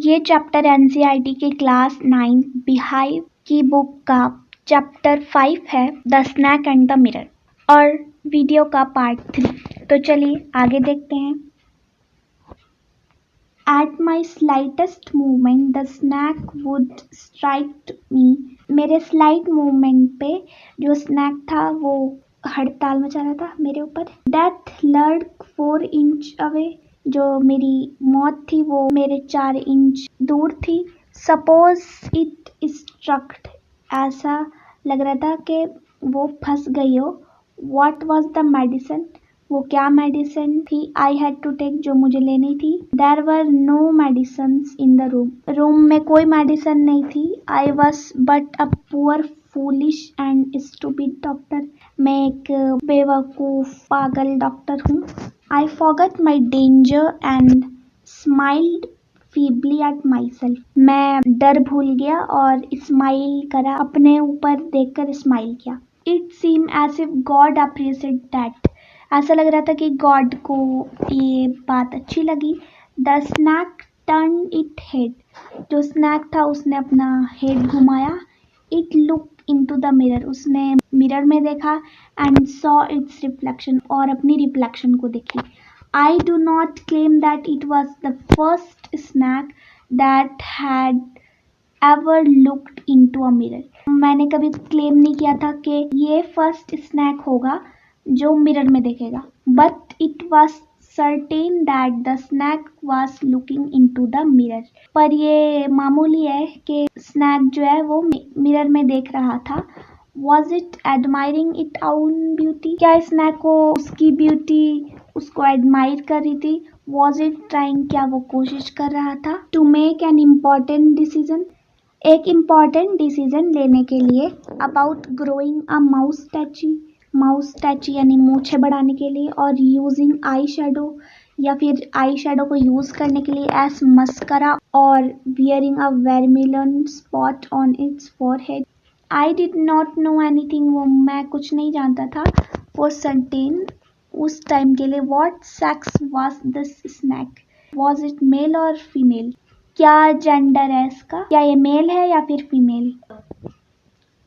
ये chapter NCERT के class 9 beehive की बुक का चैप्टर 5 है, the snake and the mirror, और वीडियो का पार्ट 3। तो चलिए आगे देखते हैं। At my slightest movement, the snack would strike me. मेरे स्लाइट मूवमेंट पे जो स्नैक था वो हड़ताल मचा रहा था मेरे ऊपर। Death lurked 4 inch away. जो मेरी मौत थी वो मेरे 4 इंच दूर थी। Suppose it struck. ऐसा लग रहा था कि वो फंस गई हो। What was the medicine? वो क्या मेडिसिन थी आई हैड टू टेक जो मुझे लेनी थी। There were no medicines in the room में कोई मेडिसिन नहीं थी। I was but a poor foolish and stupid doctor. मैं एक बेवकूफ पागल डॉक्टर हूँ। I forgot my danger and smiled feebly at myself. मैं डर भूल गया और स्माइल करा, अपने ऊपर देखकर स्माइल किया। It seem as if God appreciate that. ऐसा लग रहा था कि गॉड को ये बात अच्छी लगी। The snake turn it head. जो स्नैक था उसने अपना हेड घुमाया। It look into the mirror. उसने मिरर में देखा एंड सॉ इट्स रिफ्लेक्शन, और अपनी रिफ्लेक्शन को देखी। I do not claim that it was the first snake that had ever looked into a mirror. मैंने कभी क्लेम नहीं किया था कि ये फर्स्ट स्नैक होगा जो मिरर में देखेगा। But it was certain that the snake was looking into the mirror. पर ये मामूली है कि स्नैक जो है वो मिरर में देख रहा था। Was it admiring it own beauty? क्या स्नैक को उसकी ब्यूटी उसको एडमायर कर रही थी? Was it trying? क्या वो कोशिश कर रहा था to make an important decision? एक इम्पॉर्टेंट डिसीजन लेने के लिए about growing a moustache यानी मूछें बढ़ाने के लिए, और यूजिंग आई शेडो या फिर आई शेडो को यूज़ करने के लिए एज मस्करा, और wearing a vermilion spot on its forehead. I did not know anything. वो मैं कुछ नहीं जानता था। फॉर सर्टेन उस टाइम के लिए। What sex was this snake? Was it male or female? क्या जेंडर है इसका? क्या ये मेल है या फिर female?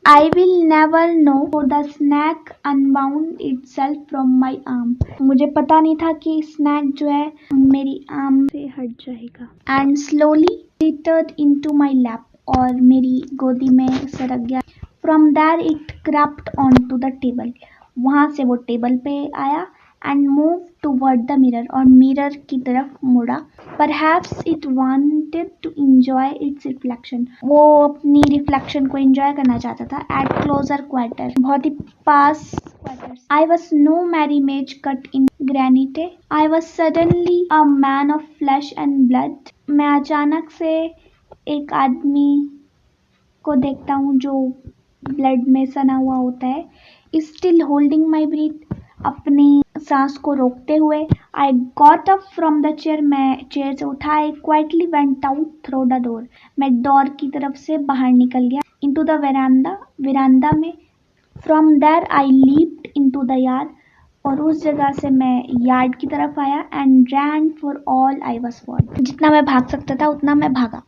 I will never know for the snack unwound itself from my arm. मुझे पता नहीं था कि स्नैक जो है मेरी आर्म से हट जाएगा। And slowly slithered into my lap. और मेरी गोदी में सरक गया। From there it crept onto the table. वहाँ से वो टेबल पे आया and moved toward the mirror. और मिरर की तरफ मुड़ा। Perhaps it wanted to enjoy its reflection. वो अपनी रिफ्लेक्शन को एंजॉय करना चाहता था। At closer quarter. बहुत ही पास quarters. I was no merry mage cut in granite. I was suddenly a man of flesh and blood. मैं अचानक से एक आदमी को देखता हूँ जो ब्लड में सना हुआ होता है। Still holding my breath. अपनी सांस को रोकते हुए। I got up from the chair. मैं चेयर से उठा। I quietly went out through the door. मैं डोर की तरफ से बाहर निकल गया। Into the veranda. विरांदा में। From there I leaped into the yard. और उस जगह से मैं यार्ड की तरफ आया and ran for all I was worth. जितना मैं भाग सकता था उतना मैं भागा।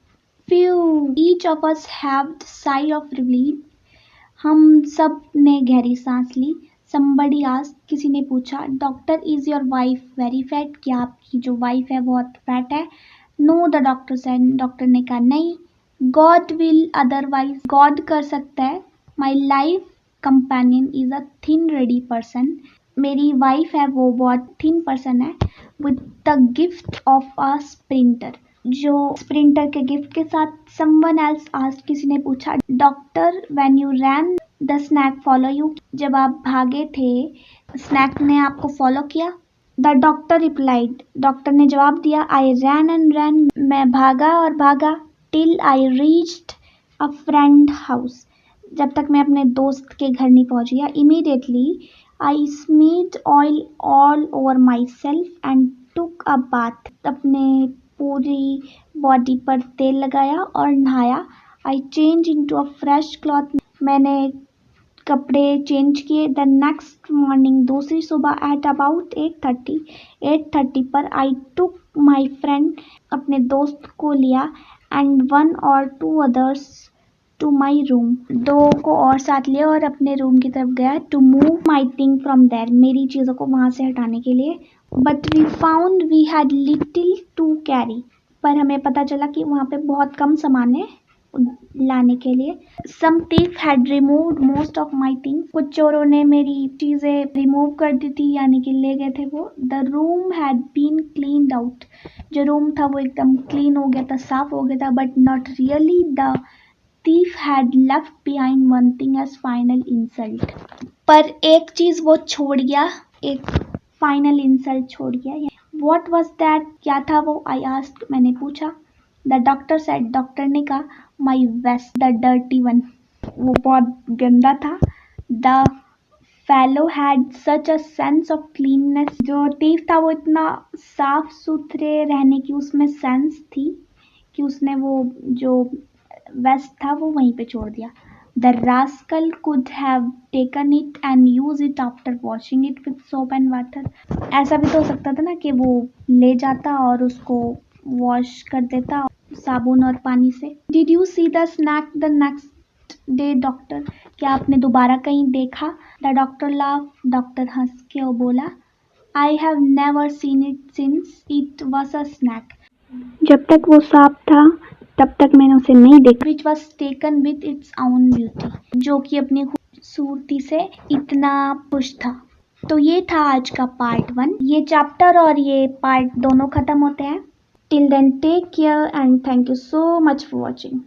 Phew! Each of us heaved sigh of relief. हम सब ने गहरी सांस ली। Somebody asked. किसी ने पूछा। Doctor is your wife very fat? क्या आपकी जो वाइफ है बहुत फैट है? Know the doctor said. Doctor ने कहा नहीं। God will otherwise. गॉड कर सकता है। My life companion is a thin ready person. मेरी वाइफ है वो बहुत थिन पर्सन है। With the gift of a sprinter. जो स्प्रिंटर के गिफ्ट के साथ। Someone else asked. किसी ने पूछा। Doctor when you rain the snake follow you? जब आप भागे थे स्नैक ने आपको फॉलो किया? The doctor replied. डॉक्टर ने जवाब दिया। आई रैन एंड रैन. मैं भागा और भागा। Till I reached a friend house. जब तक मैं अपने दोस्त के घर नहीं पहुंच गया। Immediately I Smith oil all over my self and took a bath. अपने पूरी बॉडी पर तेल लगाया और नहाया। I change into a fresh cloth. मैंने कपड़े चेंज किए। The next morning. दूसरी सुबह. एट अबाउट 8:30 पर आई टुक माई फ्रेंड. अपने दोस्त को लिया and 1 or 2 others to my room. 2 को और साथ लिया और अपने रूम की तरफ गया to move my thing from there, मेरी चीज़ों को वहाँ से हटाने के लिए. But we found we had little to carry, पर हमें पता चला कि वहाँ पे बहुत कम सामान है लाने के लिए. Some thief had removed most of my things, कुछ चोरों ने मेरी चीज़ें रिमूव कर दी थी, यानी कि ले गए थे वो. The room had been cleaned out, जो रूम था वो एकदम क्लीन हो गया था, साफ हो गया था. But not really. The thief had left behind one thing as final insult, पर एक चीज़ वो छोड़ गया, एक फाइनल इंसल्ट छोड़ गया. What was that? क्या था वो? I asked, मैंने पूछा. The doctor said, डॉक्टर ने कहा, my vest, the dirty one, वो बहुत गंदा था. The fellow had such a sense of cleanness, जो thief था वो इतना साफ सुथरे रहने की उसमें सेंस थी कि उसने वो जो वेस्ट था वो वहीं पे छोड़ दिया. The rascal could have taken it and used it after washing it with soap and water. ऐसा भी तो हो सकता था ना कि वो ले जाता और उसको वॉश कर देता साबुन और पानी से. Did you see the snack the next day, doctor? क्या आपने दोबारा कहीं देखा? The doctor laughed. डॉक्टर हंस के वो बोला, I have never seen it since it was a snack. जब तक वो सांप था तब तक मैंने उसे नहीं देखा. Which was taken with its own beauty, जो कि अपनी खूबसूरती से इतना खुश था. तो ये था आज का पार्ट 1. ये चैप्टर और ये पार्ट दोनों खत्म होते हैं. Till then take care and thank you so much for watching.